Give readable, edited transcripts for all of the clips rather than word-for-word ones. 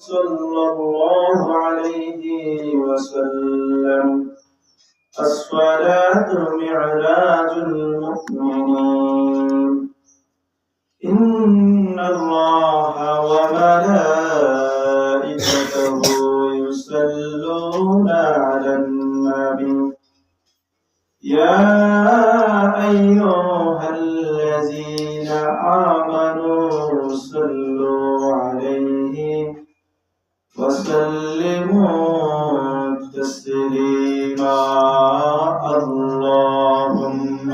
صلى الله عليه وسلم الصلاة معراج المؤمنين إن الله وملائكته يصلون على النبي يا أيها الذين آمنوا صلوا عليه وسلموا تسليما اللهم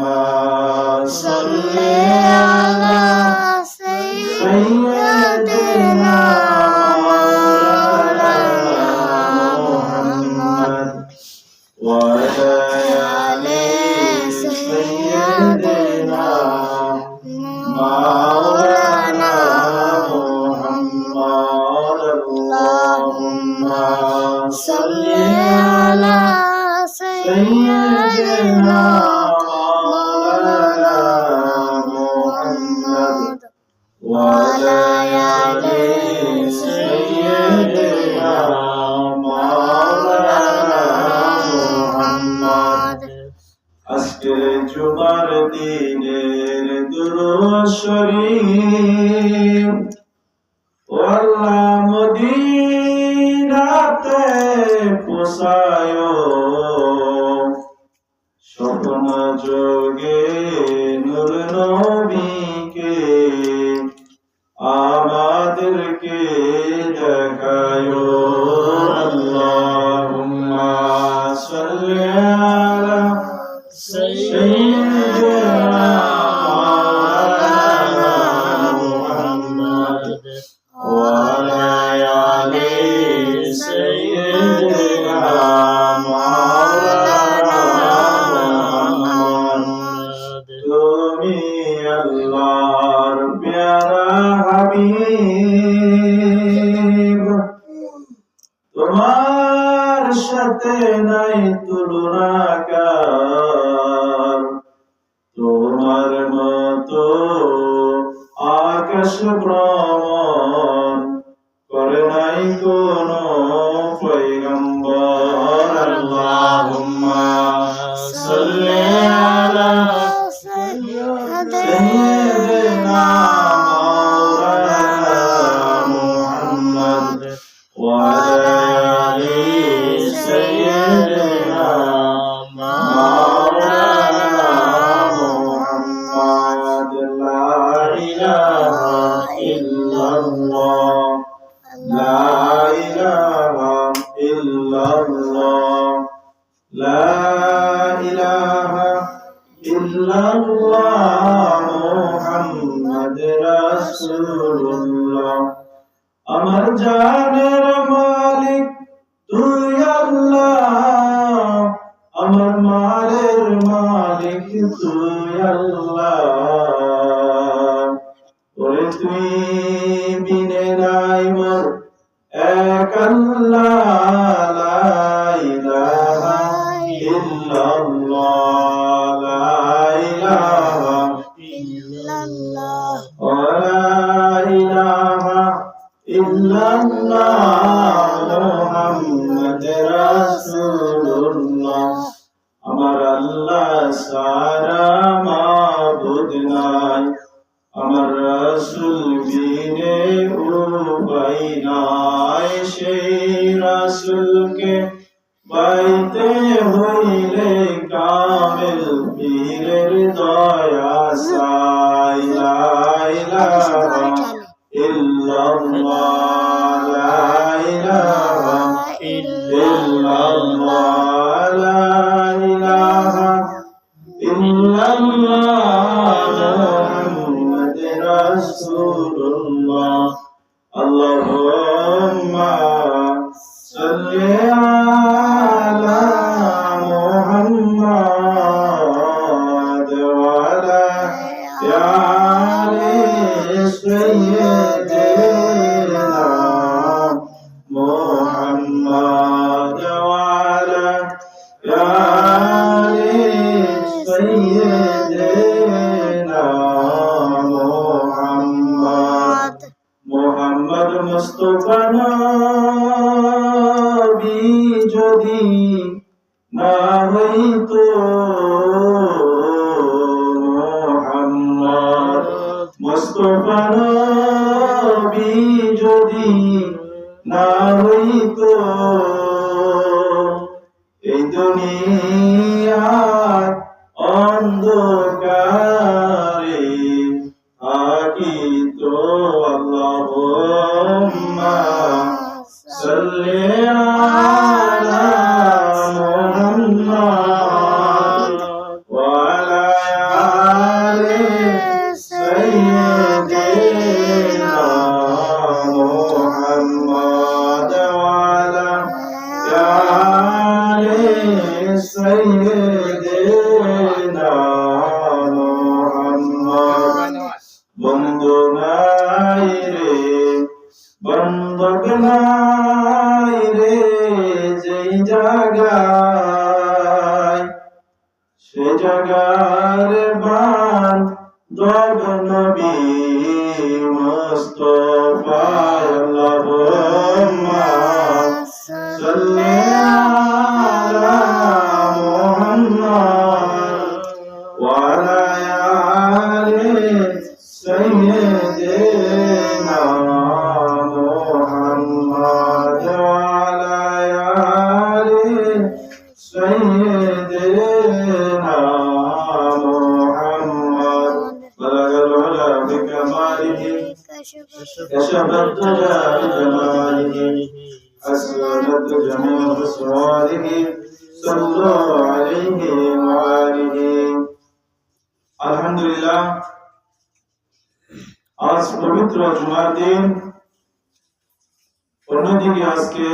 صل على سيدنا مولانا محمد وعلى آل سيدنا مولانا محمد اللهم صل على سيدنا مولانا محمد وعلى آل سيدنا مولانا محمد আজকের জুমার দিনের দুরূদ শরীফ ও আল্লাহ মদিনাতে পৌঁছায় স্বপ্ন যোগে নূর নবীকে আমাদেরকে দেখায় আল্লাহুম্মা সাল্লি আলা সাইয়্যিদিনা মাওলানা মুহাম্মদ ওয়া আলা আলি সাইয়্যিদিনা মাওলানা মুহাম্মদ তুমি আল্লাহর প্যারা হাবিব তোমার সাথে নাই তুলনা তোমার মতো আকাশ ভ্রমণ করে নাই কোন পয়গম্বর আল্লাহুম্মা সাল্লি আলা সাইয়্যিদিনা মাওলানা মুহাম্মদ ওয়া আলা আলি সাইয়্যিদিনা মাওলানা মুহাম্মদ লা ইলাহা ইল্লাল্লাহ লা ইলাহা ইল্লাল্লাহ লা ইলাহা ইল্লাল্লাহ মুহাম্মদ রাসূলুল্লাহ আমার জানের মালিক তুই আল্লাহ আমার মালের মালিক তুই আল্লাহ ওরে তুই বিনে নাই মোর এক আল্লাহ লা ইলাহা ইল্লাল্লাহ লা ইলাহা ইল্লাল্লাহ লা ইলাহা ইল্লাল্লাহ মুহাম্মদ রাসূলুল্লাহ আমার আল্লাহ সারা মাবুদ নাই আমার রাসূল বিনে উপায় নাই সেই রাসূলকে পাইতে হইলে কামেল পীরের দয়া চাই লা ইলাহা ইল্লাল্লাহ লা ইলাহা ইল্লাল্লাহ লা ইলাহা ইল্লাল্লাহ মুহাম্মদ রাসূলুল্লাহ আল্লাহুম্মা সাল্লি আলা নবী যদি না হইতো মুহাম্মদ মুস্তাফা নবী যদি না হইতো এই দুনিয়ার অন্ধকারে থাকিত আল্লাহুম্মা সাল্লি আলা মুহাম্মাদ ওয়া আলা আলি সাইয়্যিদিনা মুহাম্মাদ ওয়া আলা আলি সাইয়্যিদিনা মুহাম্মাদ বন্ধু নাই রে বন্ধক নাই রে যেই জায়গায় সে জায়গার বান দব নবী মুস্তাফা আল্লাহুম্মা সাল্লি আলা মুহাম্মাদ ওয়া আলা আলি সাইয়্যিদিনা মুহাম্মাদ ওয়া আলা আলি সাইয়্যিদিনা মুহাম্মাদ বালাগাল উলা বিকামালিহি كشفت دجى بجماله أسودت جميع أسواره صلوا عليه وآله আলহামদুলিল্লাহ আজ পবিত্র জুমার দিন অন্যদিকে আজকে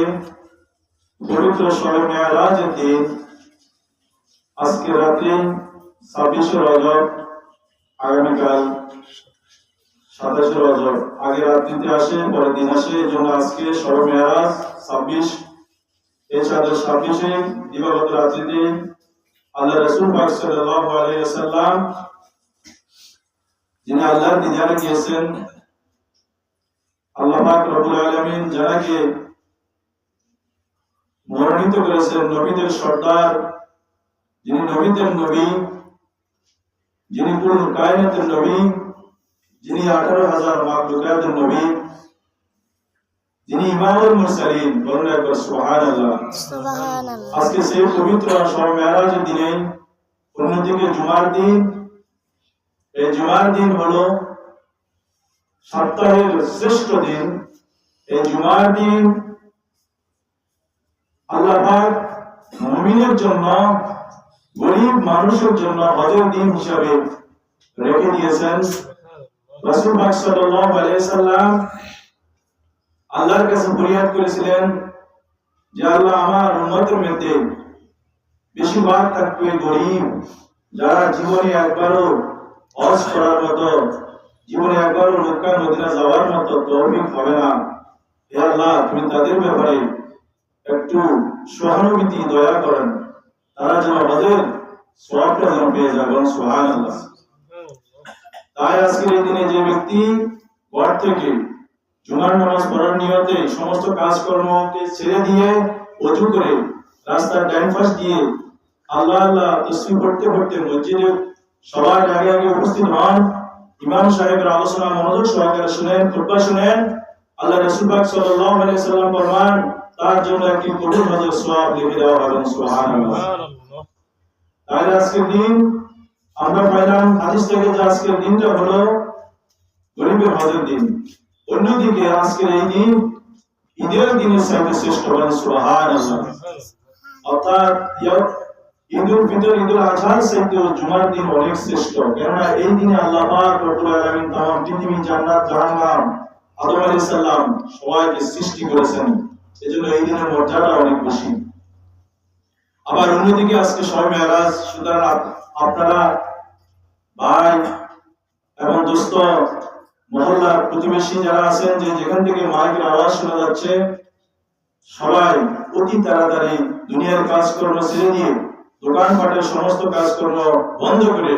পবিত্র শবে মেরাজের দিন আজকে রাত্রি 26 রজব আগামীকাল 27 রজব আগে রাত্রিতে আসে পরের দিন আসে এজন্য আজকে শবে মেরাজ 26 এই 26 দিবাগত রাত্রিতে আল্লাহ রাসূল পাক সাল্লাল্লাহু আলাইহি ওয়াসাল্লাম যিনি আল্লাহর দিদারে গিয়েছেন আল্লাহ পাক রব্বুল আলামিন যাকে মনোনীত করেছেন নবীদের সর্দার যিনি নবীদের নবী যিনি পুরো কায়নাতের নবী যিনি 18,000 মাখলুকাতের নবী যিনি ইমামুল মুরসালিন বলুন একবার সুবহানাল্লাহ সুবহানাল্লাহ আজকে সেই পবিত্র শবে মেরাজের দিনে অন্যদিকে জুমার দিন এই জুমার দিন হলো সপ্তাহের শ্রেষ্ঠ দিন এই জুমার দিন আল্লাহ পাক মুমিনের জন্য গরীব মানুষের জন্য হজের দিন হিসাবে রেখে দিয়েছেন রাসূল পাক সাল্লাল্লাহু আলাইহি সাল্লাম আল্লাহর কাছে ফরিয়াদ করেছিলেন যে আল্লাহ আমার উম্মতের মধ্যে বেশিরভাগ থাকবে গরীব যারা জীবনে একবারও হজ করার মতো জীবনে একবারও মক্কা মদিনা যাওয়ার মতো তৌফিক হবে না হে আল্লাহ তুমি তাদের ব্যাপারে একটু সহানুভূতি দয়া করেন তারা যেন হজের সওয়াবটা যেন পেয়ে যাবেন সুবহানাল্লাহ তাই আজকের এই দিনে যে ব্যক্তি ঘর থেকে জুমার নামাজ পড়ার নিয়তে সমস্ত কাজকর্মকে ছেড়ে দিয়ে ওযু করে রাস্তার ডাইন পাশ দিয়ে আল্লাহ আল্লাহ তাসবিহ পড়তে পড়তে মসজিদে সবার আগে আগে উপস্থিত হন ইমাম সাহেবের আলোচনা মনোযোগ সহকারে শুনেন খুতবা শুনেন আল্লাহ রাসূল পাক সাল্লাল্লাহু আলাইহি সাল্লাম ফরমান তার জন্য একটি কবুল হজের সওয়াব লিখে দেওয়া হবে সুবহানাল্লাহ তাই আজকের দিন আমরা পাইলাম হাদিস থেকে যে আজকের দিনটা হলো গরিবের হজের দিন অন্যদিকে আজকের এই দিন ঈদের দিনের চাইতে শ্রেষ্ঠ বলেন সুবহানাল্লাহ অর্থাৎ ঈদুল ফিতর ঈদুল আজহার চাইতে জুমার দিন অনেক শ্রেষ্ঠ কেননা এই দিনে আল্লাহ পাক রব্বুল আলামিন तमाम পৃথিবী জান্নাত জাহান্নাম আদম আলাইহিস সালাম সবাইকে সৃষ্টি করেছেন এজন্য এই দিনের মর্যাদা অনেক বেশি আবার অন্যদিকে আজকে শবে মেরাজ সুতরাং আপনারা ভাই এবং দোস্ত মহল্লার প্রতিবেশী যারা আছেন যে যেখান থেকে মাইকের আওয়াজ শোনা যাচ্ছে সবাই অতি তাড়াতাড়ি দুনিয়ার কাজকর্ম ছেড়ে দিয়ে দোকানপাটের সমস্ত কাজকর্ম বন্ধ করে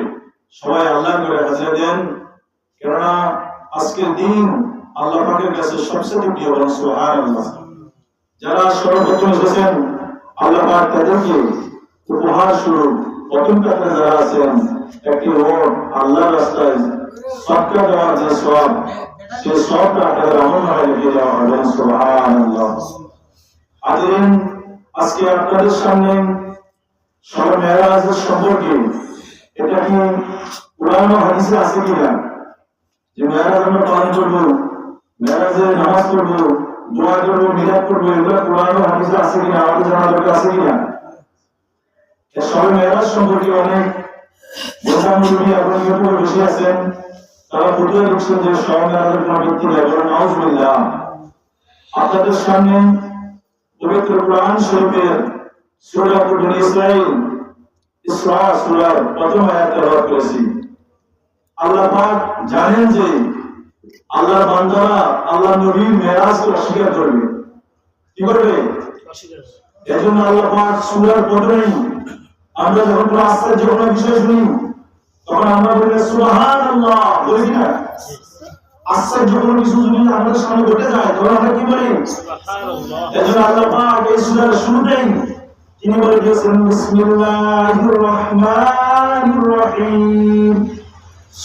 সবাই আল্লাহর ঘরে হাজিরা দেন কেননা আজকের দিন আল্লাহ পাকের কাছে সবচেয়ে প্রিয় বলেন সুবহানাল্লাহ যারা সর্বপ্রথম এসেছেন আল্লাহ পাক তাদেরকে উপহার স্বরূপ প্রথম কাতারে যারা আছেন একটি ওট আল্লাহর রাস্তায় সদকা দেওয়ার যে সওয়াব সেই সওয়াবটা আপনাদের আমলনামায় লিখে দেওয়া হবে। সুবহানাল্লাহ। হাজিরিন, আজকে আপনাদের সামনে শবে মেরাজের সম্পর্কে এটা কি কোরআন ও হাদিসে আছে কিনা, যে মেরাজ আমরা পালন করবো, মেরাজে নামাজ পড়বো, দোয়া করবো, মিলাদ করবো, এগুলো কোরআন ও হাদিসে আছে কিনা আমাদের জানা দরকার আছে কিনা। শবে মেরাজ সম্পর্কে অনেক বোঝামুড়ি এখন ইউটিউবে বসে আছেন, তারা ফুটিয়ে দিচ্ছেন যে শবে মেরাজের কোনো ভিত্তি নেই। বলেন নাউজুবিল্লাহ। আপনাদের সামনে পবিত্র কোরআন শরীফের সূরা বনী ইসরাঈল ইসরা সূরার প্রথম আয়াত তেলাওয়াত করেছি। আল্লাহ পাক জানেন যে আল্লাহর বান্দারা আল্লাহর নবীর মেরাজকে অস্বীকার করবে। কি করবে? এজন্য আল্লাহ পাক সূরার প্রথমেই আমরা যখন কোনো আশ্চর্য কোনো বিষয় শুনি তখন আমরা বলি সুবহানাল্লাহ, বলি না? আশ্চর্য কোনো কিছু যদি আমাদের সামনে ঘটে যায় তখন আমরা কি বলি? সুবহানাল্লাহ। এজন্য আল্লাহ পাক এই সূরার শুরুতেই তিনি বলে দিয়েছেন বিসমিল্লাহির রহমানির রহিম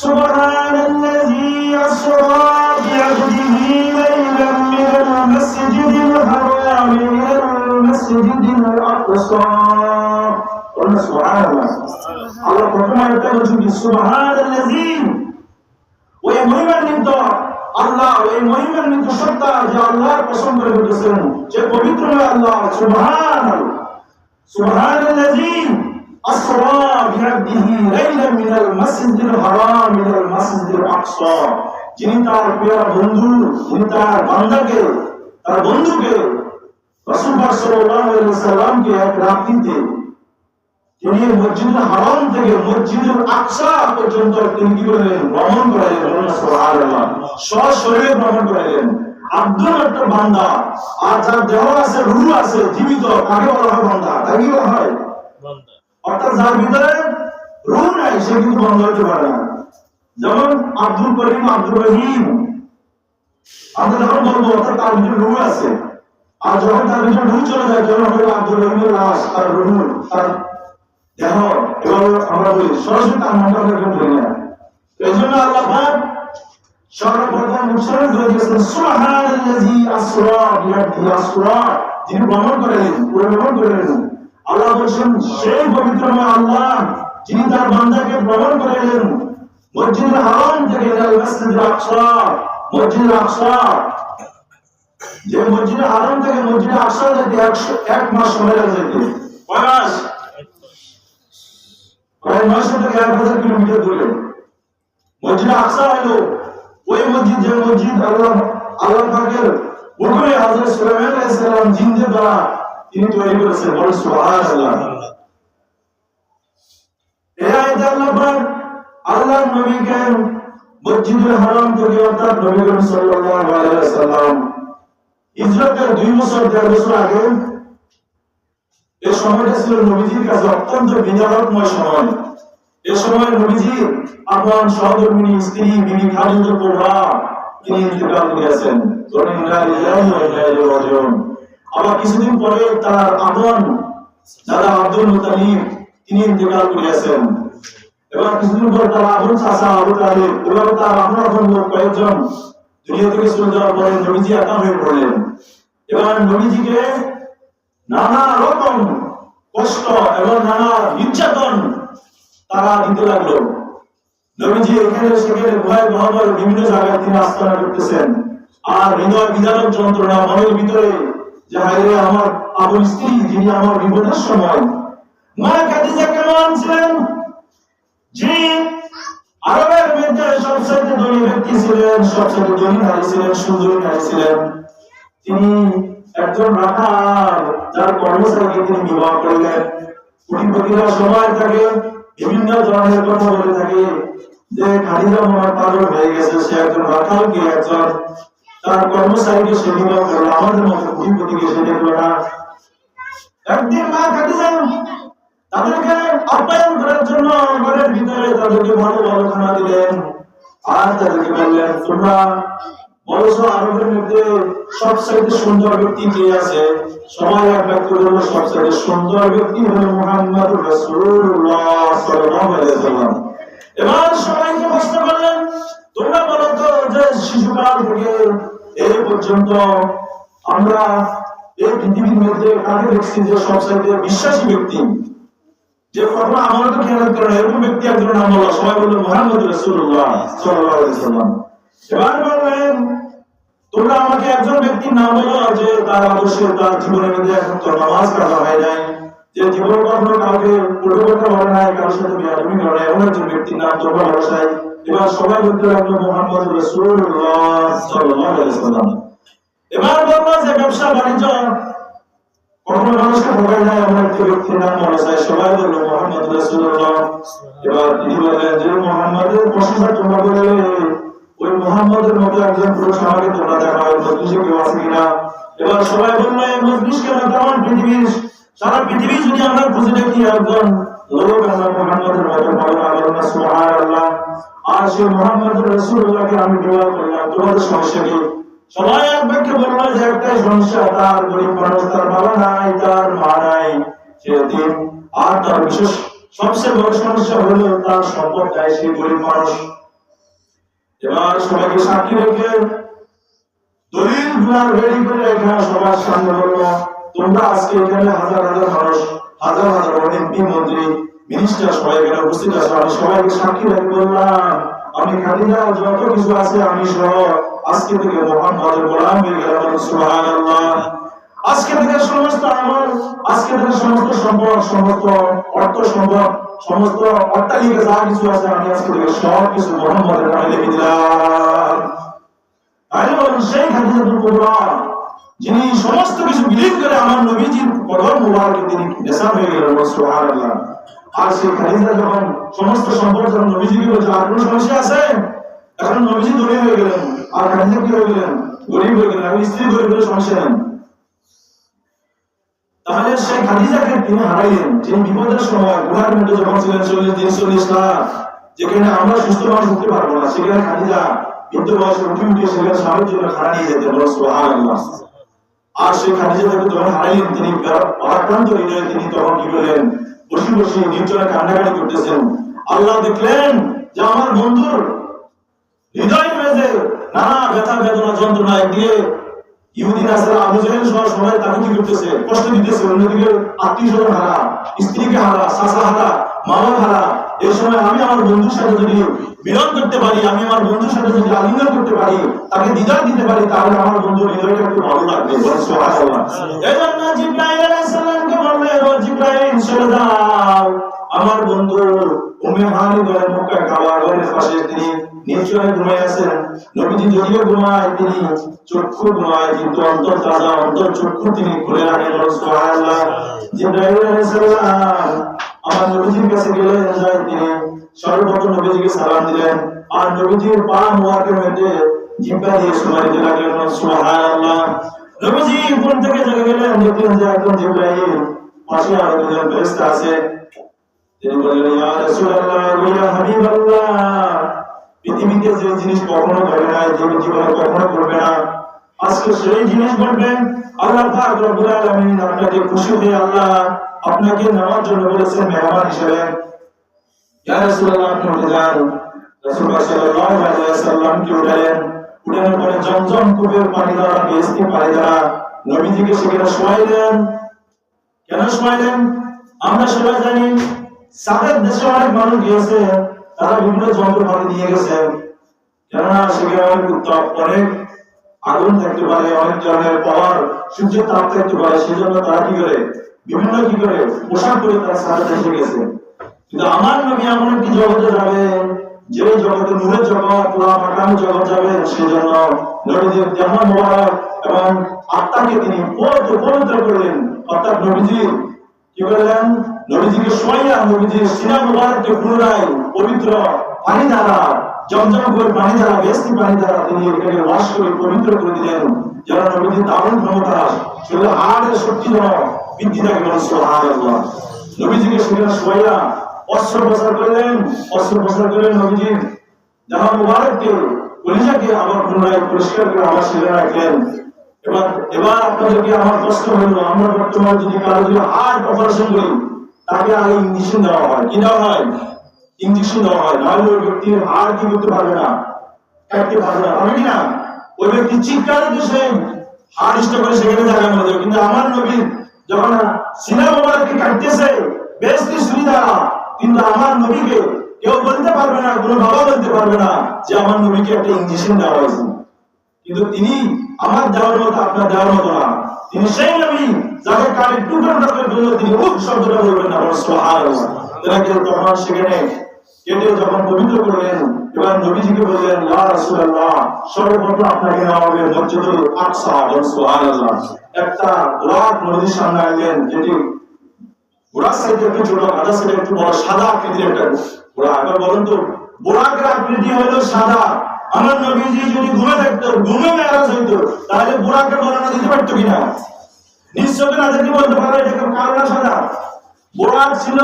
সুবহানাল্লাযী আসরা বি'আবদিহি লাইলাম মিনাল মাসজিদিল হারাম ইলাল মাসজিদিল আকসা। সুবহানাল্লাহ। আল্লাহ প্রথম আয়াতে বলেছেন সুবহানাল্লাযী, ওই মহিমান্বিত আল্লাহ, ওই মহিমান্বিত সত্তা যে আল্লাহর কসম করে বলেছেন যে পবিত্র আল্লাহ। সুবহানাল্লাহ। সুবহানাল্লাযী আসরা বি'আবদিহি লাইলাম মিনাল মাসজিদিল হারাম ইলাল মাসজিদিল আকসা, যিনি তার প্রিয় বন্ধু, যিনি তার বান্দাকে, তার বন্ধুকে রাসূল সাল্লাল্লাহু আলাইহি ওয়াসাল্লামকে এক রাত্রিতে তিনি মসজিদুল হারাম থেকে মসজিদুল আকসা পর্যন্ত তিনি কি করলেন? ভ্রমণ করাইলেন। সুবহানাল্লাহ। সশরীরে ভ্রমণ করাইলেন। আব্দুল একটা বান্দা, আর যার দেহ আছে, রূহ আছে, জীবিত, তাকে বলা হয় বান্দা। তাকে কি বলা হয়? বান্দা। অর্থাৎ যার ভিতরে রূহ নাই সে কিন্তু বান্দা হতে পারে না। যেমন আব্দুল করিম, আব্দুর রহিম, আমরা যখন বলবো অর্থাৎ তার ভিতরে রূহ আছে, আর যখন তার ভিতরে রূহ চলে যায় তখন আমরা আব্দুর রহিমের লাশ, তার রূহ, তার দেহ, এবার আমরা বলি সরাসরি তার নামটা আমরা কেউ বলি না। এই জন্য আল্লাহ পাক সর্বপ্রথম উচ্চারণ করে দিয়েছেন সুবহানাল্লাযী আসরা বি'আবদিহি, আসরা যিনি ভ্রমণ করেন, ভ্রমণ করেন। আল্লাহ বলেন সেই পবিত্রময় আল্লাহ যিনি তার বান্দাকে ভ্রমণ করাইলেন মসজিদুল হারাম থেকে ইলাল মাসজিদুল আকসা, মসজিদুল আকসা, যে মসজিদুল হারাম থেকে মসজিদুল আকসা যেতে 1 মাস সময় লাগে। কয় মাস? প্রায় 900 থেকে 1000 কিলোমিটার দূরে মসজিদ আকসা হলো ওই মসজিদ, যে মসজিদ আল্লাহ পাকের হুকুমে হযরত সুলাইমান আলাইহিস সালাম জিনদের দ্বারা তিনি তৈরি করেছেন। বলেন সুবহানাল্লাহ। এই আয়াতে আল্লাহ পাক আল্লাহর নবীকে মসজিদুল হারাম থেকে অর্থাৎ নবী করিম সাল্লাল্লাহু আলাইহি ওয়াসাল্লাম হিজরতের 2 বছর 1.5 বছর আগে, এই সময়টা ছিল নবীজির কাছে অত্যন্ত বিনিয়োগময় সময়। এই সময় নবীজি আপন সহধর্মিণী স্ত্রী বিবি খাদিজা কুবরা তিনি ইন্তেকাল করেছেন। আবার কিছুদিন পরে তার আপন দাদা আব্দুল মুত্তালিব তিনি ইন্তেকাল করেছেন। এবার কিছুদিন পর তার আপন চাচা আবু তালিব, এবার তার আপন লোক কয়েকজন দুনিয়া থেকে চলে যাওয়ার পরে নবীজি একা হয়ে পড়লেন। এবার নবীজিকে নানা রকম কষ্ট এবং নানা নির্যাতন তারা দিতে লাগলো। নবীজি এখানে সেখানে ভয় ভয় বিভিন্ন জায়গায় তিনি আস্তানা করতেছেন, আর হৃদয় বিদারক যন্ত্রণা মনের ভিতরে যে হায়রে আমার আপন স্ত্রী যিনি আমার বিপদের সময়। মা খাদিজা কেমন ছিলেন? যে আরবের মধ্যে সবচেয়ে ধনী ব্যক্তি ছিলেন, সবচেয়ে ধনী নারী ছিলেন, সুন্দরী নারী ছিলেন। তিনি একজন রাখাল যার কর্মচারীকে তিনি বিবাহ করলেন। কোটিপতিরা সবাই তাকে বিভিন্ন ধরনের কথা বলে থাকে যে খাদিজা মনে পাগল হয়ে গেছে, সে একজন রাখালকে, একজন তার কর্মচারীকে সে বিবাহ করলো, আমাদের মতো কোটিপতিকে সে দেখলো না। একদিন মা খাদিজা তাদেরকে আপ্যায়ন করার জন্য ঘরের ভিতরে তাদেরকে ভালো ভালো খানা দিলেন, আর তাদেরকে বললেন তোমরা বলছো আরবের মধ্যে সবচেয়ে সুন্দর ব্যক্তি কে আছে? সবাই এক বাক্য বলল সবচেয়ে সুন্দর ব্যক্তি হলো মুহাম্মদুর রাসূলুল্লাহ সাল্লাল্লাহু আলাইহি ওয়াসাল্লাম। এবার সবাইকে প্রশ্ন করলেন, তোমরা বলো তো যে শিশুকাল থেকে এই পর্যন্ত আমরা এই পৃথিবীর মধ্যে কাকে দেখছি যে সবচেয়ে বিশ্বাসী ব্যক্তি, যে কখনো আমাদের তো খেয়াল করে এরকম ব্যক্তি একজন নাম বলল, সবাই বলল মুহাম্মদুর রাসূলুল্লাহ সাল্লাল্লাহু আলাইহি ওয়াসাল্লাম। এবার বললেন, তোমরা আমাকে একজন ব্যক্তির নাম বলো যে তার আদর্শে তার জীবনের মধ্যে এখন তো নামাজ কাজা হয় নাই, যে জীবন কখনো কাউকে পুরো করতে পারে নাই, কারোর সাথে বিয়াদবি করে, এমন একজন ব্যক্তির নাম তোমরা বসাই। এবার সবাই বলতে লাগলো মুহাম্মদুর রাসূলুল্লাহ সাল্লাল্লাহু আলাইহি ওয়াসাল্লাম। এবার বললো যে ব্যবসা বাণিজ্য কখনো মানুষকে ঠকায় নাই, এমন একটা ব্যক্তির নাম বসাই। সবাই বললো মুহাম্মদুর রাসূলুল্লাহ। এবার তিনি বললেন যে মুহাম্মদের প্রশংসা তোমরা বলে ওই মুহাম্মদের মতো একজন পুরুষ আমাকে তোমরা দেখাও, মজলিসে কেউ আছে কিনা? এবার সবাই বললো এই মজলিস কেন, তেমন পৃথিবীর সারা পৃথিবী যদি আমরা খুঁজে দেখি একজন লোক আমরা মুহাম্মদের মতো পাবো না। বলুন সুবহানাল্লাহ। আর সেই মুহাম্মদুর রাসূলুল্লাহকে আমি বিবাহ করলাম, তোমাদের সমস্যা কি? সবাই এক বাক্যে বললো যে একটাই সমস্যা, তার গরিব মানুষ, তার বাবা নাই, তার মা নাই, সে এতিম। আর তার বিশেষ সবচেয়ে বড় সমস্যা হলো তার সম্পদ নাই, সে গরিব মানুষ। এবার সবাইকে সাক্ষী রেখে দলিল গুলার রেডি করে রেখে সবার সামনে বললো, তোমরা আজকে এখানে হাজার হাজার মানুষ, হাজার হাজার এমপি, মন্ত্রী, মিনিস্টার সবাই এখানে উপস্থিত আছে, আমি সবাইকে সাক্ষী রেখে বললাম আমি খাদিজা যত কিছু আছে আমি সহ আজকে থেকে মুহাম্মদের গোলাম হয়ে গেলাম। সুবহানাল্লাহ। আজকে থেকে সমস্ত আমল, আজকে থেকে সমস্ত সম্পদ, সমস্ত অর্থ সম্পদ, সমস্ত অট্টালিকা যা কিছু আছে আমি আজকে থেকে সব কিছু মুহাম্মদের নামে লিখে দিলাম। তাই বলুন সেই খাদিজাতুল কুবরা যিনি সমস্ত কিছু বিলীন করে আমার নবীজির কদম মুবারকে তিনি নেশা হয়ে গেলেন। সুবহানাল্লাহ। আর সেই খাদিজা যখন সমস্ত সম্পদ যখন নবীজিকে বলছে আর কোনো সমস্যা আছে, এখন নবীজি ধনী হয়ে গেলেন আর খাদিজা কি হয়ে গেলেন? গরিব হয়ে গেলেন। আমি স্ত্রী গরিব হলে সমস্যা নেই। তাহলে সেই খাদিজাকে তিনি হারাইলেন, তিনি বিপদের সময় গুহার মধ্যে যখন ছিলেন 40 দিন 40 রাত, যেখানে আমরা সুস্থ মানুষ উঠতে পারবো না, সেখানে খাদিজা বৃদ্ধ বয়সে উঠে উঠে সেখানে স্বামীর জন্য খানা নিয়ে যেতেন। সুবহানাল্লাহ। আর সেই খাদিজাকে যখন হারাইলেন তিনি আক্রান্ত হয়ে তিনি তখন কি করলেন? বসে বসে নির্জনে কান্নাকাটি করতেছেন। আল্লাহ দেখলেন যে আমার বন্ধুর হৃদয় মেজে নানা ব্যথা বেদনা যন্ত্রণা দিয়ে ইহুদি নাসারা আবু জাহেল সহ সবাই তাকে কি করতেছে? কষ্ট দিতেছে। অন্যদিকে আত্মীয় স্বজন হারা, স্ত্রীকে হারা, চাচা হারা, মামা হারা। এই সময় আমি আমার বন্ধুর সাথে যদি মিলন করতে পারি, আমি আমার বন্ধুর সাথে যদি আলিঙ্গন করতে পারি, তাকে দিদার দিতে পারি, তাহলে আমার বন্ধুর হৃদয়টা একটু ভালো লাগবে। সুবহানাল্লাহ। এজন্য জিবরাইল আলাইহিস সালামকে বললেন, ও জিবরাইল চলে যাও, আমার বন্ধু উম্মে হানি ঘরে মক্কা কাবা ঘরের পাশে তিনি নিশ্চয় ঘুমায় আছেন। নবীজি যদিও ঘুমায়, তিনি চক্ষু ঘুমায়, কিন্তু অন্তর তাজা, অন্তর চক্ষু তিনি খুলে রাখেন। সুবহানাল্লাহ। জিবরাইল আলাইহিস সালাম আমার নবীজির কাছে গেলেন, যাই তিনি সর্বপ্রথম নবীজিকে সালাম দিলেন আর নবীজির পা মোবারকের মধ্যে জিহ্বা দিয়ে সুমা দিতে লাগলেন। সুবহানাল্লাহ। নবীজি উপর থেকে জেগে গেলেন, দেখলেন যে একজন জিবরাইল, পাশে আরো দুজন ফেরেশতা আছে। তিনি বললেন, ইয়া রাসূলুল্লাহ, ইয়া হাবিবাল্লাহ, পৃথিবীতে যে জিনিস কখনো ঘটে নাই, যে জীবনে কখনো ঘটবে না, আজকে সেই জিনিস ঘটবে। আল্লাহ পাক রব্বুল আলামিন আপনাকে খুশি হয়ে আল্লাহ আপনাকে নেওয়ার জন্য বলেছেন মেহমান হিসেবে। ইয়া রাসূলুল্লাহ, আপনি উঠে যান। রাসূলুল্লাহ সাল্লাল্লাহু আলাইহি ওয়াসাল্লাম কি উঠলেন, উঠানোর পরে জমজম কূপের পানি দ্বারা, বেহেশতি পানি দ্বারা নবীজিকে সেখানে শোয়াইলেন। কেন শোয়াইলেন? আমরা সবাই জানি সাদের দেশে অনেক মানুষ গিয়েছে, তারা বিভিন্ন যন্ত্রপাতি নিয়ে গেছে, কেননা সেখানে অনেক উত্তাপ, অনেক আগুন থাকতে পারে, অনেক ধরনের পাওয়ার, সূর্যের তাপ থাকতে পারে, সেজন্য তারা কি করে বিভিন্ন কি করে পোশাক পরে তারা সাদের দেশে গেছে। কিন্তু আমার নবী এমন একটি জগতে যাবে, যে জগতে নূরের জগৎ, পুরা মাকাম জগৎ যাবে, সেজন্য নবীজির দেহ মোবারক এবং আত্মাকে তিনি পবিত্র করলেন। অর্থাৎ নবীজির কি করলেন? নবীজিকে শোয়াইয়া নবীজির সিনা মোবারককে পুনরায় পবিত্র পানি দ্বারা, জমজম করে পানি দ্বারা, বেহেশতি পানি দ্বারা তিনি এটাকে ওয়াশ করে পবিত্র করে দিলেন, যেন নবীজির দারুণ ক্ষমতা, সেগুলো হাড়ের শক্তি যেন বৃদ্ধি থাকে। সুবহানাল্লাহ। নবীজিকে সেখানে শোয়াইয়া অস্ত্রোপচার করলেন, অস্ত্রোপচার করলেন নবীজির দেহ মোবারককে, কলিজাকে আবার পুনরায় পরিষ্কার করে আবার সেখানে রাখলেন। এবার এবার আপনাদেরকে আমার প্রশ্ন হলো, আমরা বর্তমানে যদি কারো যদি হার্ট অপারেশন করি, তাকে আগে ইঞ্জেকশন দেওয়া হয়। কি দেওয়া হয়? ইঞ্জেকশন দেওয়া হয়, নাহলে ওই ব্যক্তির হার্ট কি করতে পারবে না, কাটতে পারবে না, পারবে না। ওই ব্যক্তি চিৎকারে তো সে হার্ট স্ট্রোক করে সেখানে জায়গা মরে যাবে। কিন্তু আমার নবী যখন সিনা মোবারককে কাটতেছে বেশি সুবিধা, কিন্তু আমার নবীকে কেউ বলতে পারবে না, কোনো বাবা বলতে পারবে না যে আমার নবীকে একটা ইঞ্জেকশন দেওয়া হয়েছে। কিন্তু তিনি আমার দেওয়ার মতো আপনার দেওয়ার মতো না। তিনি সেই নবী যাকে কাটে টুকরো টুকরো করলো, তিনি উফ শব্দটা বলবেন না, সুবহানাল্লাহ। তাকে তখন সেখানে কেটে যখন পবিত্র করলেন, এবার নবীজিকে বললেন, ইয়া রাসূলুল্লাহ, সর্বপ্রথম আপনাকে নেওয়া হবে মসজিদুল আকসা, সুবহানাল্লাহ। একটা গোলাপ নদীর সামনে আনলেন, যেটি গোড়ার সাইডে একটু ছোট, মাথার সাইডে একটু বড়, সাদা আকৃতির একটা গোড়া। এবার বলুন তো, বোরাকের আকৃতি হলো সাদা। আমার নবীজি যদি ঘুমে থাকতো, ঘুমে মেরাজ হইতো, তাহলে বোরাকের বর্ণনা দিতে পারতো কিনা? নিশ্চয় না, যদি বলতে পারো এটাকে কারণ সাদা। বোরাক ছিল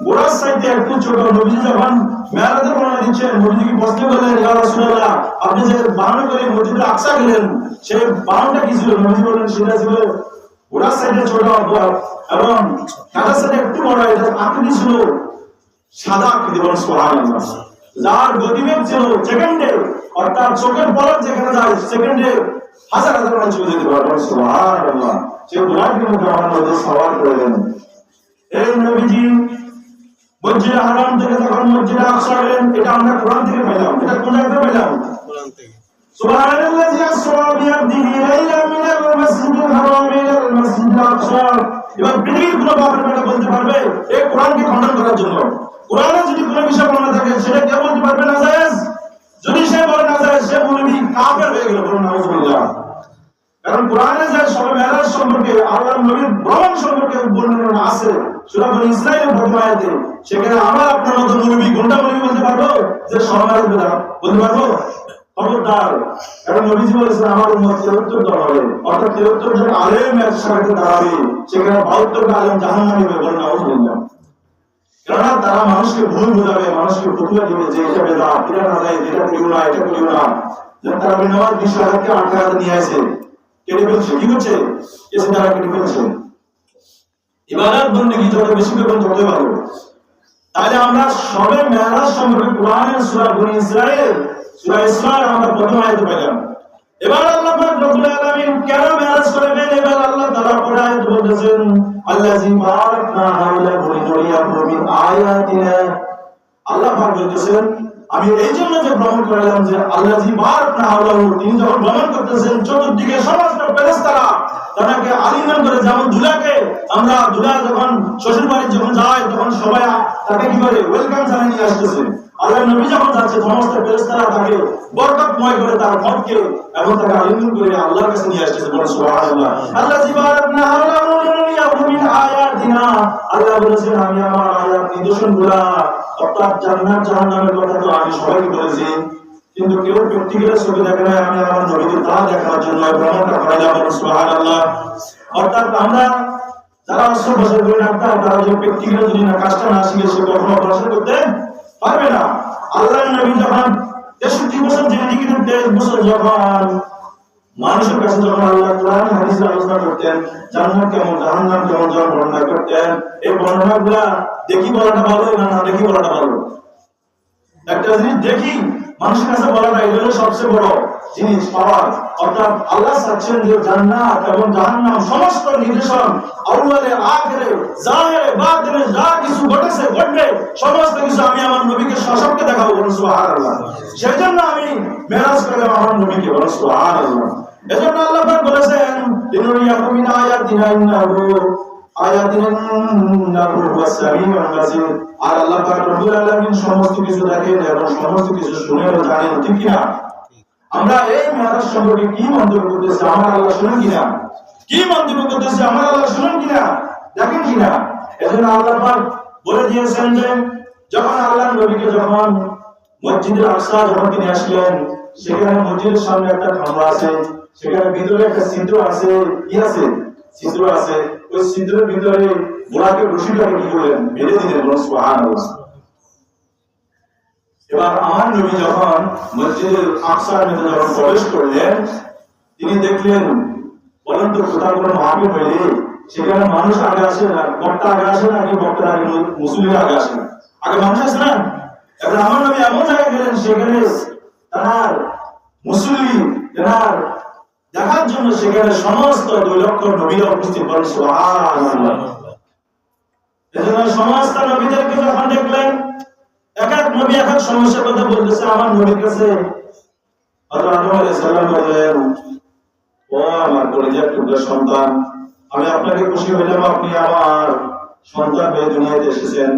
গোড়ার সাইডে একটু ছোট। নবীজি যখন মেরাজের বর্ণনা দিচ্ছেন, নবীজিকে প্রশ্ন করলেন, ইয়া রাসূলুল্লাহ, আপনি যে বাহন করে মসজিদে আকসা গেলেন, সেই বাহনটা কি ছিল? নবীজি বললেন, সেটা ছিল গোড়ার সাইডে ছোট এবং কাঁটার সাইডে একটু বড়। এটা আকৃতি ছিল সাদা আকৃতি, বলেন সুবহানাল্লাহ। যার গতিবেগ ছিল সেকেন্ডে, অর্থাৎ চোখের পলক যেখানে যায় সেকেন্ডে হাজার হাজার মাইল চলে যেতে পারে, বলেন সুবহানাল্লাহ। সে বুরাকের মধ্যে আমার মধ্যে সওয়ার করলেন। এই নবীজি মসজিদে হারাম থেকে যখন মসজিদে আকসা গেলেন, এটা আমরা কোরআন থেকে পেলাম। এটা কোন জায়গা পেলাম? কোরআন থেকে। সুবহানাল্লাযী আসরা বিআবদিহি লাইলাম মিনাল মাসজিদিল হারাম ইলাল মাসজিদিল আকসা। এবার পৃথিবীর কোনো বাপের বেটা বলতে পারবে এই কোরআনকে খণ্ডন করার জন্য? কোরআনে যদি কোনো বিষয় বলা থাকে সেটা কেউ বলতে পারবে না জায়েজ? যদি সে বলে না জায়েজ, সে বলবি কাফের হয়ে গেল, বলুন নাউযুবিল্লাহ। কারণ কোরআনে যে সবে মেরাজ সম্পর্কে, আল্লাহর নবীর ভ্রমণ সম্পর্কে বর্ণনা আছে সূরা বনী ইসরাঈলের প্রথম আয়াতে, সেখানে আমার আপনার মতো নবী কোনটা নবী বলতে পারবো যে সবে মেরাজ বলতে পারবো? খবরদার। কারণ নবীজি বলেছেন আমার উম্মত 73 দল হবে, অর্থাৎ 73 জন আলেম একসাথে দাঁড়াবে, সেখানে 72 টা আলেম জাহান্নামী হবে, বলুন নাউযুবিল্লাহ। কারণ তারা মানুষকে ভুল বোঝাবে, মানুষকে ফতুয়া দিবে যে এটা বেদাত, এটা না যায়, এটা করিও না, এটা করিও না। যে তারা বিনামাজ 20 লাখকে 8 লাখ নিয়ে আসে, কেটে ফেলছে। কি করছে? এসে তারা কেটে ফেলছে। ইবাদত বন্দেগী যত বেশি করবেন ততই ভালো। তাহলে আমরা সবে মেরাজ সম্পর্কে কোরআনের সূরা বনী ইসরাঈল, সূরা ইসরার আমরা প্রথম আয়াতে পেলাম। এবার আল্লাহ পাক রব্বুল আলামিন কেন মেরাজ করবেন? এবার আল্লাহ তাআলা কোরআনে বলেছেন, আল্লাযী বারাকনা হাওলাহু লিনুরিয়াহু মিন আয়াতিনা। আল্লাহ পাক বলেছেন, আমি এই জন্য যে ভ্রমণ করলাম যে আল্লাযী বারাকনা হাওলাহু, তিনি যখন ভ্রমণ করতেছেন চতুর্দিকে সমস্ত ফেরেশতারা তাকে আলিঙ্গন করে, যেমন দুলাকে আমরা দুলা যখন শ্বশুর বাড়ি যখন যায় তখন সবাই তাকে কি করে ওয়েলকাম জানিয়ে নিয়ে আসতেছে। আল্লাহ নবী যখন যাচ্ছে সমস্ত ফেরেশতারা তাকে বরকতময় করে তার মতকে এবং তাকে আলিঙ্গন করে আল্লাহর কাছে নিয়ে আসতেছে, বলেন সুবহানাল্লাহ। আল্লাযী বারাকনা হাওলাহু লিনুরিয়াহু মিন আয়াতিনা। আল্লাহ বলেছেন, আমি আমার আয়াত নিদর্শনগুলা, অর্থাৎ জান্নাত জাহান্নামের কথা তো আমি সবাইকে বলেছি, কিন্তু কেউ প্র্যাকটিক্যালি চোখে দেখে না। আমি আমার নবীকে তা দেখার জন্য ভ্রমণটা করাইলাম, বলেন সুবহানাল্লাহ। অর্থাৎ আমরা যারা 80 বছর ধরে ডাক্তার, তারা যে প্র্যাকটিক্যালি যদি না কাজটা না শিখে সে কখনো অপারেশন করতে পারবে না। আল্লাহর নবী যখন 63 বছর জিন্দেগি, 23 বছর যখন মানুষের কাছে যখন আল্লাহ কোরআন হাদিসে আলোচনা করতেন, জান্নাত কেমন জাহান্নাম কেমন যখন বর্ণনা করতেন, এই বর্ণনাগুলা দেখি বলাটা ভালো না না দেখি বলাটা ভালো? একটা জিনিস দেখি মানুষের কাছে বলাটা এটা হলো সবচেয়ে বড় জিনিস পাওয়ার। অর্থাৎ আল্লাহ চাচ্ছেন যে জান্নাত এবং জাহান্নাম সমস্ত নির্দেশন আউয়ালে আখিরে জাহিরে বাতিনে যা কিছু ঘটেছে ঘটবে সমস্ত কিছু আমি আমার নবীকে সশক্ত দেখাবো, বলেন সুবহানাল্লাহ। সেজন্য আমি মেরাজ করলাম আমার নবীকে, বলেন সুবহানাল্লাহ। এজন্য আল্লাহ পাক বলেছেন, লিনুরিয়াহু মিন আয়াতিনা ইন্নাহু আয়াতিনাহু হুয়াস সামিউল বাসীর। আর আল্লাহ পাক রব্বুল আলামিন সমস্ত কিছু দেখেন এবং সমস্ত কিছু শুনেন ও জানেন, ঠিক কি না? আমরা এই মেরাজ সম্পর্কে কি মন্তব্য করতেছি? আমার আল্লাহ শুনেন কিনা? কি মন্তব্য করতেছি? আমার আল্লাহ শুনেন কিনা, দেখেন কিনা? এজন্য আল্লাহ পাক বলে দিয়েছেন যে যখন আল্লাহর নবীকে যখন মসজিদে আকসা যখন তিনি আসলেন, সেখানে মসজিদের সামনে একটা খাম্বা আছে, সেখানে ভিতরে একটা ছিদ্র আছে। কি আছে? ছিদ্র আছে। ওই ছিদ্রের ভিতরে বোরাকের রশিটাকে কি করলেন? বেঁধে দিলেন, বলেন সুবহানাল্লাহ। এবার আমার নবী যখন মসজিদে আকসার মধ্যে যখন প্রবেশ করলেন, তিনি দেখলেন বলেন তো কোথাও কোনো মাহফিল হইলে সেখানে মানুষ আগে আসে না, বক্তা আগে আসে নাকি বক্তা আগে মুসলিম আগে আসে না? আগে মানুষ আসে না? এবার আমার নবী এমন জায়গায় গেলেন সেখানে তার মুসলিম তার দেখার জন্য সেখানে সমস্ত 2 লক্ষ নবীরা উপস্থিত করেন। সুবহানাল্লাহ। এজন্য সমস্ত নবীদেরকে যখন দেখলেন এক এক নবী এক এক সমস্যার কথা বলতেছে, আমার নবীর কাছে হযরত আদম আলাইহিস সালাম বললেন, ও আমার কলিজার টুকরা সন্তান, আমি আপনাকে খুশি হইলাম আপনি আমার সন্তান হয়ে দুনিয়াতে এসেছেন।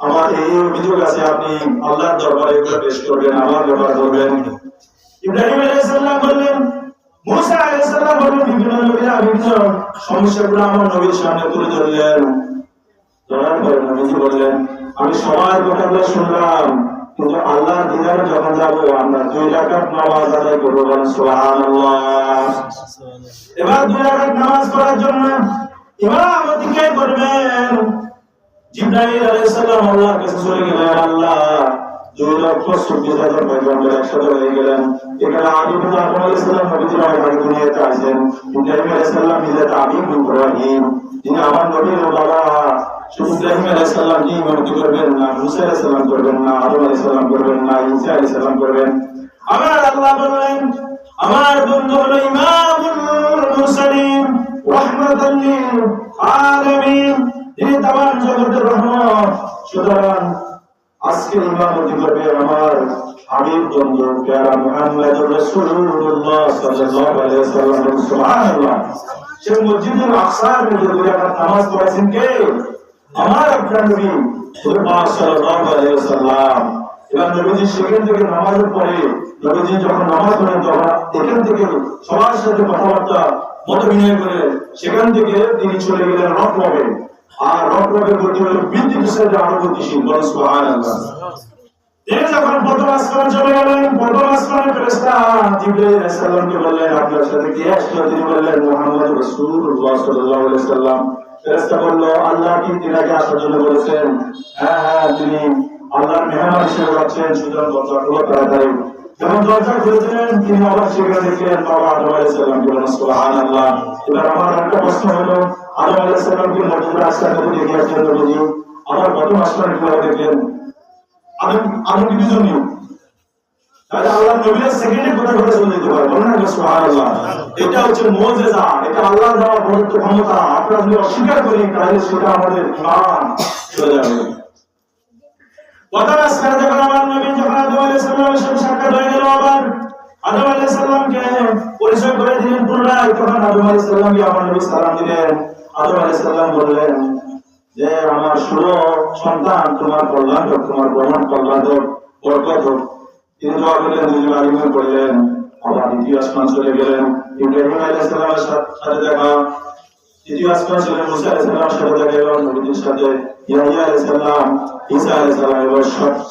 আমার এই অভিযোগ আছে, আপনি আল্লাহর দরবারে এগুলো পেশ করবেন, আমার দরবারে করবেন। ইব্রাহিম আলাইহিস সালাম বললেন, মুসা আলাইহিস সালাম বললেন, বিভিন্ন নবীরা বিভিন্ন সমস্যাগুলো আমার নবীর সামনে তুলে ধরলেন। ধরার পরে নবীজি বললেন, আমি সবার কথাগুলো শুনলাম, কিন্তু আল্লাহর দিদারে যখন যাবো আমরা 2 রাকাত নামাজ আদায় করবো। সুবহানাল্লাহ। এবার 2 রাকাত নামাজ পড়ার জন্য ইমামতি কে করবেন? জিবরাইল আলাইহিস সালাম আল্লাহর কাছে চলে গেলেন। আল্লাহ 2,24,000 পয়গম্বর একসাথে হয়ে গেলেন। এখানে আদম আলাইহিস সালাম নবীজির আগে দুনিয়াতে আসেন, ইব্রাহিম আলাইহিস সালাম মিলাত আবিব ইব্রাহিম, যিনি আমার নবীর বাবা। শুধু ইব্রাহিম আলাইহিস সালাম কি ইমামতি করবেন না, মুসা আলাইহিস সালাম করবেন না, আদম আলাইহিস সালাম করবেন না, ঈসা আলাইহিস সালাম করবেন। আমার আল্লাহ বললেন, আমার বন্ধু হলো ইমামুল মুরসালিন রাহমাতাল লিল আলামিন, তিনি তামাম জগতের রহমত। সুতরাং আজকে ইমামতি করবে আমার হাবিব বন্ধু প্যারা মুহাম্মদুর রাসূলুল্লাহ সাল্লাল্লাহু আলাইহি ওয়াসাল্লাম। সুবহানাল্লাহ। সে মসজিদুল আকসার মধ্যে 2 রাকাত নামাজ পড়েছেন কে? আমার আপনার নবী সাল্লাল্লাহু আলাইহি ওয়াসাল্লাম। এবার নবীজি সেখান থেকে নামাজের পরে নবীজি যখন নামাজ পড়েন তখন এখান থেকে সবার সাথে কথাবার্তা মত বিনিময় করে সেখান থেকে তিনি চলে গেলেন রকরবে। আর রকরবের গতি হলো বিদ্যুতের সাথে আরো গতিশীল। বলেন সুবহানাল্লাহ। তিনি যখন প্রথম আসমানে চলে গেলেন, প্রথম আসমানে ফেরেশতা জিবরাইল আলাইহিস সালামকে বললেন, আপনার সাথে কে আসলো? তিনি বললেন, মুহাম্মদ রাসূলুল্লাহ সাল্লাল্লাহু আলাইহি ওয়াসাল্লাম। ফেরেশতা বলল, আল্লাহ কি তিনাকে আসার জন্য বলেছেন? হ্যাঁ হ্যাঁ, তিনি আল্লাহর মেহমান হিসেবে যাচ্ছেন, সুতরাং দরজা খুলো তাড়াতাড়ি। যখন দরজা খুলেছিলেন তিনি আবার সেখানে দেখলেন বাবা আদম আলাইহিস সালাম। সুবহানাল্লাহ। এবার আমার একটা প্রশ্ন হলো, আদম আলাইহিস সালামকে মসজিদে আসতে দেখে আসলেন নবীজি, আবার প্রথম আসমানে কিভাবে দেখলেন? আমি কি বুঝিনি? তাহলে আল্লাহ নবীর সেকেন্ডে কথা বলে চলে যেতে পারে। বলেন না সুবহানাল্লাহ। এটা হচ্ছে মুজিজা, এটা আল্লাহর দেওয়া বড় ক্ষমতা। আমরা যদি অস্বীকার করি তাহলে সেটা আমাদের ঈমান চলে যাবে। প্রথম আসমানে যখন আমার নবী যখন আদম আলাইহিস সালামের সাথে সাক্ষাৎ হয়ে গেল, আবার আদম আলাইহিস সালামকে পরিচয় করে দিলেন পুনরায়। তখন আদম আলাইহিস সালামকে আমার নবী সালাম দিলেন। আদম আলাইহিস সালাম বললেন যে, আমার শুনো সন্তান, তোমার কল্যাণ হোক, তোমার প্রমাণ কল্যাণ হোক, বরকত হোক। তিনি দোয়া করলেন, নিজের আলিমে করলেন। আবার দ্বিতীয় আসমান চলে গেলেন, ইব্রাহিম আলাইহিস সালামের সাথে দেখা। তৃতীয় আসমান চলে মুসা আলাইহিস সালামের সাথে দেখা গেল, নবীর সাথে ইয়াহইয়া আলাইহিস সালাম, ঈসা আলাইহিস সালাম। এবার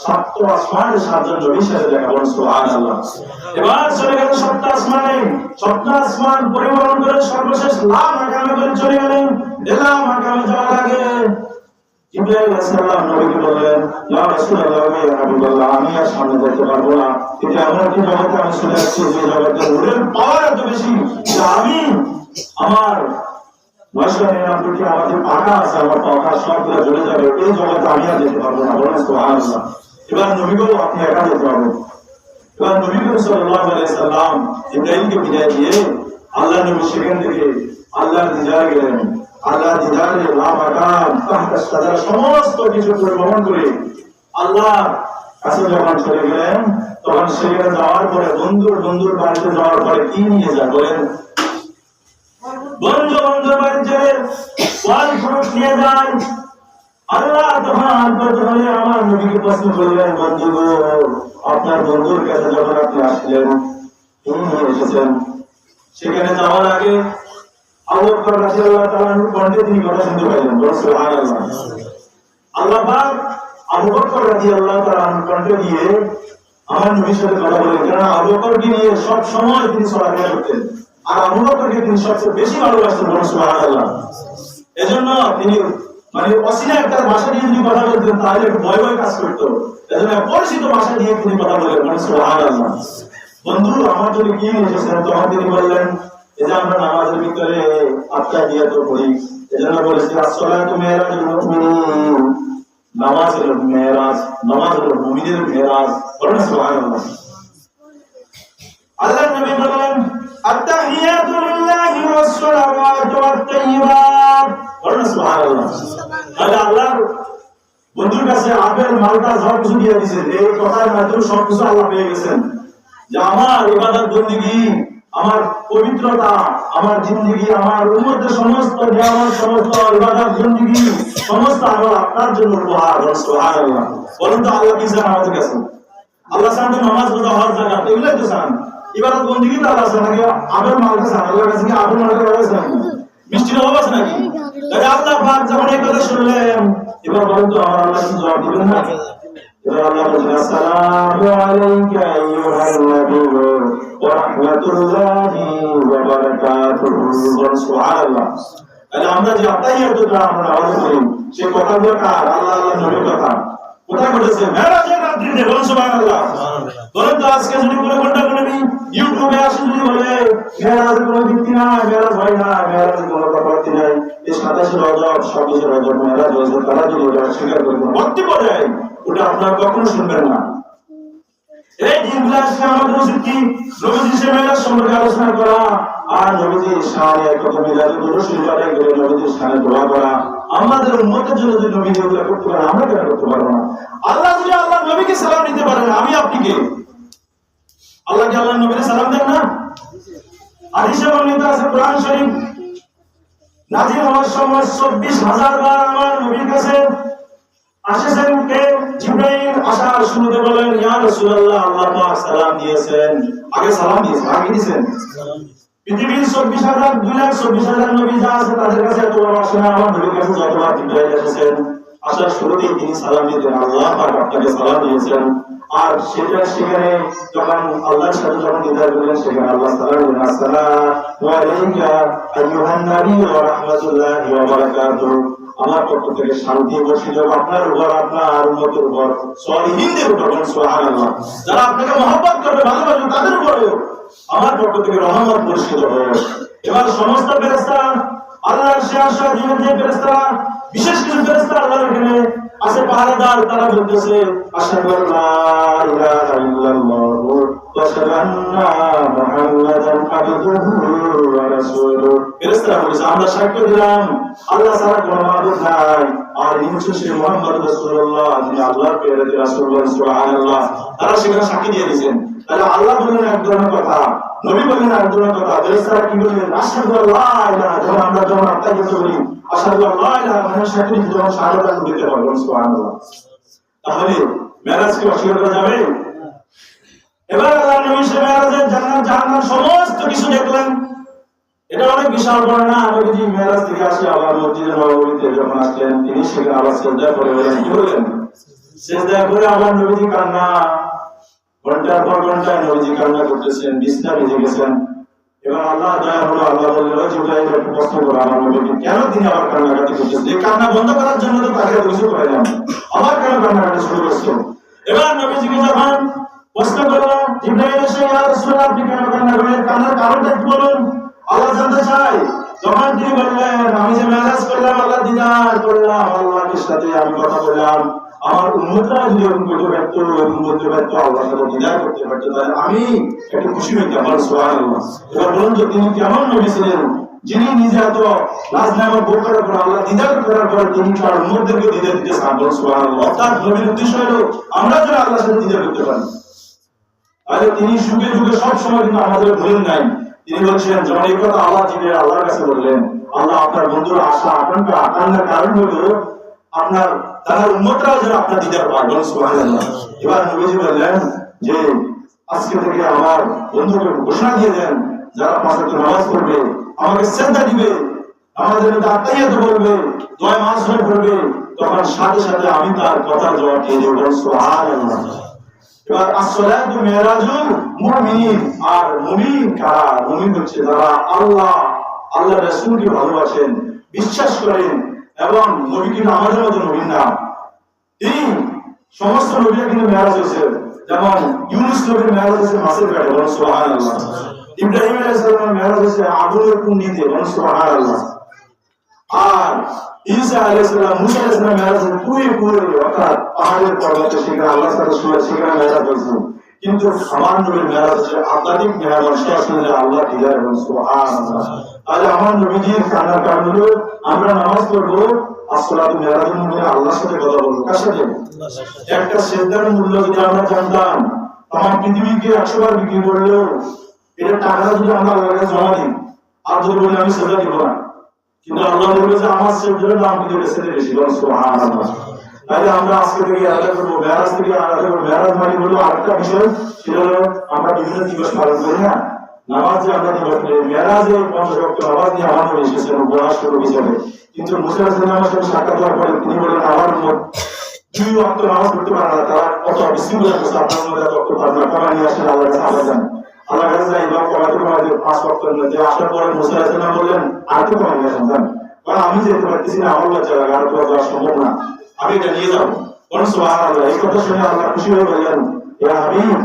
সাতটা আসমানের 7 জন নবীর সাথে দেখা। বলেন সুবহানাল্লাহ। এবার চলে গেল 7টা আসমানে, 7টা আসমান পরিবহন করে সর্বশেষ লা মাকামে করে চলে গেলেন। লা মাকামে যাওয়ার আগে জিবরাইল আলাইহিস সালাম নবীকে বললেন, ইয়া রাসূলুল্লাহ, ইয়া হাবিবাল্লাহ, আমি আর সামনে যেতে পারবো না। কিন্তু এমন একটি জগতে আমি চলে আসছি যে জগতে নূরের পাওয়ার এত বেশি যে আমি আমার ওয়াসনের নাম দুটি আমাদের পাকা আছে, আমার পাকা সবগুলো জ্বলে যাবে, এই জগতে আমি আর যেতে পারবো না। বলেন সুবহানাল্লাহ। এবার নবীকেও আপনি একা যেতে পারবেন। এবার নবী সাল্লাল্লাহু আলাইহি সাল্লাম ইব্রাহিমকে বিদায় দিয়ে আল্লাহ নবী সেখান থেকে আল্লাহর দিদারে গেলেন। আল্লাহর দিদারে লা মাকাম তাহতা সাজারা সমস্ত কিছু পরিবহন করে আল্লাহ কাছে যখন চলে গেলেন, তখন সেখানে যাওয়ার পরে বন্ধুর বাড়িতে যাওয়ার পরে কি নিয়ে যায়? বলেন, বন্ধুর বাড়িতে ফল ফ্রুট নিয়ে যায়। আল্লাহ তখন আমার নবীকে প্রশ্ন করলেন, বন্ধু গো, আপনার বন্ধুর কাছে যখন আপনি আসলেন কি নিয়ে এসেছেন? সেখানে যাওয়ার আগে আবু বকর রাদিয়াল্লাহু তাআলা কণ্ঠে তিনি কথা শুনতে পাইলেন। সুবহানাল্লাহ। আল্লাহ পাক আবু বকর রাদিয়াল্লাহু তাআলা কণ্ঠে দিয়ে আমার নবীর সাথে কথা বলেন, কারণ আবু বকরকে নিয়ে সব সময় তিনি চলাফেরা করতেন, আর আবু বকরকে তিনি সবচেয়ে বেশি ভালোবাসতেন। সুবহানাল্লাহ। এজন্য তিনি মানে অসিনা একটা ভাষা দিয়ে যদি কথা বলতেন তাহলে একটু ভয় ভয় কাজ করতো। এজন্য পরিচিত ভাষা দিয়ে তিনি কথা বলেন। সুবহানাল্লাহ। বন্ধু, আমার জন্য কি এসেছেন? তখন তিনি বললেন, এই যে আমরা নামাজের ভিতরে আত্তাহিয়াত পড়ি, এজন্য বলেছি আসসালাতু মিরাজুল মুমিনিন, নামাজ হলো মেরাজ, নামাজ হলো মুমিনের মেরাজ। বলেন সুবহানাল্লাহ। আল্লাহ নবী বলেন আত্তাহিয়াতু লিল্লাহি ওয়াস সালাওয়াতু ওয়াত তাইয়্যিবাত। বলেন সুবহানাল্লাহ। আল্লাহ বন্ধুর কাছে আপেল মালটা সব কিছু দিয়ে দিয়েছেন, এই কথার মাধ্যমে সবকিছু আল্লাহ পেয়ে গেছেন যে আমার ইবাদত বন্দেগী, আমার পবিত্রতা, আমার জিন্দেগি, আমার উম্মতের সমস্ত নিয়ামত, সমস্ত ইবাদত বন্দেগী, সমস্ত আমল আপনার জন্য উপহার। সুবহানাল্লাহ। বলেন তো আল্লাহ কি চান আমাদের কাছে? আল্লাহ চান তো নামাজ, রোজা, হজ, যাকাত, এগুলাই তো চান। ইবাদত বন্দেগী তো আল্লাহ চান নাকি আপেল মালটা চান? আল্লাহর কাছে কি আপেল মালটা চান? মিষ্টির অভাব আছে নাকি? তাহলে আল্লাহ পাক যখন এই কথা শুনলেন, এবার বলেন তো আমার আল্লাহ কি জবাব দিবেন না? এবার আল্লাহ বলেন আসসালামু আলাইকা আইয়ুহান নাবিয়্যু ওয়া রাহমাতুল্লাহি ওয়া বারাকাতুহু। সুবহানাল্লাহ। তাহলে আমরা যে আত্তাহিয়াতুটা আমরা নামাজ পড়ি, সেই কথাগুলো কার? আল্লাহ আল্লাহর নবীর কথা। কোথায় ঘটেছে? মেরাজের রাত্রিতে। বলেন সুবহানাল্লাহ। বলেন তো আজকে যদি কোনো ঘন্টা বলবি ইউটিউবে আসে যদি বলে মেরাজের কোনো ভিত্তি নাই, মেরাজ হয় না, মেরাজের কোনো ব্যাপারই নাই, এই 27 রজব 26 রজব মেরাজ হয়েছে, তারা যদি ওটা স্বীকার করে বক্তব্য দেয়, ওটা আপনারা কখনো শুনবেন না। এই দিনগুলো আজকে আমাদের উচিত কি? নবীজি সে মেরাজ সম্পর্কে আলোচনা করা, আর নবীজির শানে কত মিলাদ দুরূদ শরীফ আদায় করে নবীজির শানে দোয়া করা। আমাদের উম্মতের জন্য যদি নবীজি এগুলো করতে পারে, আমরা কেন করতে পারবো না? আল্লাহ যদি আল্লাহ নবীকে সালাম দিতে পারেন, আমি আপনি কে? আল্লাহ কি আল্লাহ নবীকে সালাম দেন না? হাদিসে বর্ণিত আছে কোরআন শরীফ নাযিল হওয়ার সময় 24,000 বার আমার নবীর কাছে আসেছেন কে? জিবরাইল। আসার শুরুতে বলেন ইয়া রাসূলুল্লাহ, আল্লাহ পাক সালাম দিয়েছেন। আগে সালাম দিয়েছেন, আগে দিয়েছেন। পৃথিবীর 24,000 2,24,000 নবী যা আছে তাদের কাছে এতবার আসে না, আমার নবীর কাছে যতবার জিবরাইল এসেছেন, আসার শুরুতেই তিনি সালাম দিতেন, আল্লাহ পাক আপনাকে সালাম দিয়েছেন। আর সেখানে যখন আল্লাহর সাথে যখন দিদার করলেন, সেখানে আল্লাহ সালাম দিলেন আসসালামু আলাইকা আইয়ুহান নাবিয়্যু ওয়া রাহমাতুল্লাহি ওয়া বারাকাতুহু। আমার পক্ষ থেকে শান্তি বর্ষিত হোক আপনার উপর, আপনার উম্মতের উপর, সালিহিনদের উপর। সুবহানাল্লাহ। যারা আপনাকে মহব্বত করবে, ভালোবাসবে, তাদের উপরেও আমার পক্ষ থেকে রহমত বর্ষিত হোক। এবার সমস্ত ফেরেশতা, আল্লাহর শাহজাহানের যে ফেরেশতা, বিশেষ কিছু ফেরেশতা আল্লাহর এখানে আছে পাহারাদার, তারা বলতেছে আশহাদু আল্লা ইলাহা ইল্লাল্লাহ ওয়া আশহাদু আন্না মুহাম্মাদান আবদুহু ওয়া রাসূলুহু। ফেরেশতারা বলছে আমরা সাক্ষ্য দিলাম আল্লাহ ছাড়া কোনো মাবুদ নাই, আর ইনি হচ্ছেন সেই মুহাম্মদ রাসূলুল্লাহ, যিনি আল্লাহর প্রেরিত রাসূল। সুবহানাল্লাহ। তারা সেখানে সাক্ষী দিয়ে দিয়েছেন। তাহলে আল্লাহ বললেন এক ধরনের কথা, নবী বললেন এক ধরনের কথা, ফেরেশতারা কি বললেন? আশহাদু আল্লা ইলাহা, যখন আমরা যখন আত্মাহিয়াত করি আশহাদু আল্লা ইলাহা, মানে সাক্ষী দিতে যখন শাহাদাত দিতে হবে। সুবহানাল্লাহ। তাহলে মেরাজকে অস্বীকার করা যাবে? এবার আল্লাহ নবী সে মেরাজের জান্নাত জাহান্নাম সমস্ত কিছু দেখলেন। এটা অনেক বিশাল বর্ণনা। নবীজি মেরাজ থেকে আসে আবার মসজিদে নববীতে যখন আসলেন, তিনি সেখানে আবার সিজদা করে বলেন, কি বলেন? সিজদা করে আবার নবীজি কান্না, ঘন্টার পর ঘন্টায় নবীজি কান্না করতেছেন, বিছনা ভিজে গেছেন। এবার আল্লাহ দয়া হলো, আল্লাহ বললেন জিবরাইল একটু প্রশ্ন করো আমার নবীকে, কেন তিনি আবার কান্নাকাটি করতেছেন? এই কান্না বন্ধ করার জন্য তো তাকে কিছু করে না, আবার কেন কান্নাকাটি শুরু করছেন? এবার নবীজিকে যখন প্রশ্ন করলো জিবরাইল এসে, ইয়া রাসূলুল্লাহ আপনি কেন কান্না করেন? কান্নার কারণটা কি বলুন? আল্লাহ জানতে চাই। যখন তিনি বললেন আমি যে মেরাজ করলাম, আল্লাহ দিদার করলাম, আল্লাহর সাথে আমি কথা বললাম, আমার উম্মতরা যদি এরকম করতে পারত, এরকম বলতে পারতো, আল্লাহর সাথে দিদার করতে পারতো, তাহলে আমি একটু খুশি হইতাম। সুবহানাল্লাহ। এবার বলুন তো তিনি কেমন নবী ছিলেন, যিনি নিজে এত রাজনামা ভোগ করার পর, আল্লাহ দিদার করার পর তিনি তার উম্মতদেরকে দিদার দিতে চান। সুবহানাল্লাহ। অর্থাৎ নবীর উদ্দেশ্য হলো আমরা যেন আল্লাহর সাথে দিদার করতে পারি। তাহলে তিনি যুগে যুগে সব সময় কিন্তু আমাদের ভুলেন নাই। তিনি বলছেন যখন এই কথা আল্লাহ জিবরাইল আল্লাহর কাছে বললেন, আল্লাহ আপনার বন্ধুরা আশা আকাঙ্ক্ষা আকাঙ্ক্ষার কারণ হলো আপনার তার উম্মতরাও যেন আপনার দিদার পায়। সুবহানাল্লাহ। এবার নবীজি বললেন যে আজকে থেকে আমার বন্ধুকে ঘোষণা দিয়ে দেন, যারা 5 ওয়াক্ত নামাজ পড়বে, আমাকে সিজদা দিবে, আমাদের মধ্যে আত্মাহিয়াত বলবে, দোয়া মাসুম করবে, তখন সাথে সাথে আমি তার কথার জবাব দিয়ে দেব। সুবহানাল্লাহ। এবার আসসালাতু মিরাজুল মুমিনিন, আর মুমিন কারা? মুমিন হচ্ছে যারা আল্লাহ রাসূলকে ভালোবাসেন, বিশ্বাস করেন, এবং নবী কিন্তু আমাদের মতো নবী না। তিনি সমস্ত নবীরা কিন্তু মেরাজ হয়েছে, যেমন ইউনূস নবীর মেরাজ হয়েছে মাছের পেটে। সুবহানাল্লাহ। ইব্রাহিম আলাইহিস সালামের মেরাজ হয়েছে আগুনের কুণ্ডিতে, সুবহানাল্লাহ। আর ঈসা আলাইহিস সালাম, মুসা আলাইহিস সালামের মেরাজ হয়েছে পুরো অর্থাৎ পাহাড়ের পর্বতে, সেখানে আল্লাহর সাথে সেখানে মেরাজ হয়েছে। কিন্তু আমার নবীর মেরাজ হচ্ছে আধ্যাত্মিক মেরাজ, সরাসরি আল্লাহ দিদার, সুবহানাল্লাহ। তাহলে আমার নবীজির কান্নার কারণ হলো আমরা নামাজ পড়বো, আসসালাতু মেরাজের মধ্যে আল্লাহর সাথে কথা বলবো। কার সাথে? একটা সেজদার মূল্য যদি আমরা জানতাম, আমার পৃথিবীকে 100 বার বিক্রি করলেও এটা টাকাটা যদি আমরা আল্লাহর কাছে জমা দিই, আর যদি বলি আমি সেজদা দিব না, কিন্তু আল্লাহ বলবে যে আমার সেজদার দাম কিন্তু এটা সেজদা বেশি, সুবহানাল্লাহ। তাহলে আমরা আজকে থেকে আলাদা করবো, মেরাজ থেকে আলাদা করবো। মেরাজ মানে হলো আরেকটা বিষয়, সেটা হলো আমরা বিভিন্ন দিবস পালন করি না, নামাজ যে আমরা দিবস করি, মেরাজে 50 ওয়াক্ত নামাজ নিয়ে আমার নবী এসেছেন উপহাস স্বরূপ হিসেবে। কিন্তু মুসা আলাইহিস সালামের সাথে সাক্ষাৎ হওয়ার পরে তিনি বলেন আমার উম্মত 2 ওয়াক্ত নামাজ পড়তে পারে না, তারা কত বিশৃঙ্খলা করছে, আপনার মধ্যে তত পারবে কমা নিয়ে আসেন আল্লাহর কাছে আবেদন। আল্লাহর কাছে যাই বা কমাতে 5 ওয়াক্তের মধ্যে আসার পরে মুসা আলাইহিস সালাম বললেন আর তো কমা নিয়ে আসেন, কারণ আমি যেতে পারতেছি না, আমার লজ্জা লাগে, আর তো যাওয়া সম্ভব না, আমি এটা নিয়ে যাবো। সুবহানাল্লাহ। এই কথা শুনে আল্লাহ খুশি হয়ে বললেন, ইয়া হাবিব,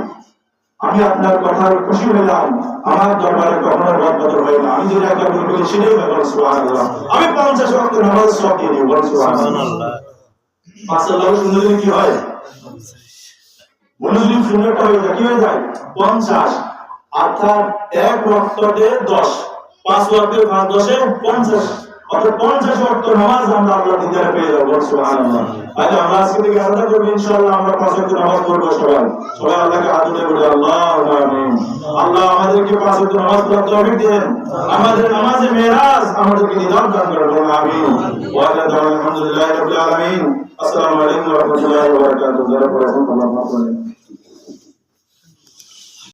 আমি আপনার কথায় খুশি হলাম, আমার দরবারে কখনো বদবদল হয় না, আমি যেটা একবার বলি সেটাই হবে, সুবহানাল্লাহ। আমি 50 ওয়াক্ত নামাজ সব দিয়ে দিব, সুবহানাল্লাহ। 5 আল্লাহর সুন্নতে কি হয়? মনোযোগ সুন্নতটা হয়ে যায়, কি হয়ে যায়? 50, অর্থাৎ 1 ওয়াক্তে 10, 5 ওয়াক্তে 5 10 50, অর্থাৎ 50 ওয়াক্ত নামাজ আমরা আল্লাহর দিদারে পেয়ে যাব, সুবহানাল্লাহ। তাহলে আমরা আজকে থেকে আলাদা করব, ইনশাআল্লাহ আমরা 5 ওয়াক্ত নামাজ পড়ব। সবাই আল্লাহকে হাত তুলে বলি আল্লাহুম্মা আমিন। আল্লাহ আমাদেরকে 5 ওয়াক্ত নামাজ পড়ার তৌফিক দেন, আমাদের নামাজে মেরাজ আমাদেরকে নিজাত দান করুন, আমিন। ওয়া আলহামদুলিল্লাহি রাব্বিল আলামিন। আসসালামু আলাইকুম ওয়া রাহমাতুল্লাহি ওয়া বারাকাতুহু।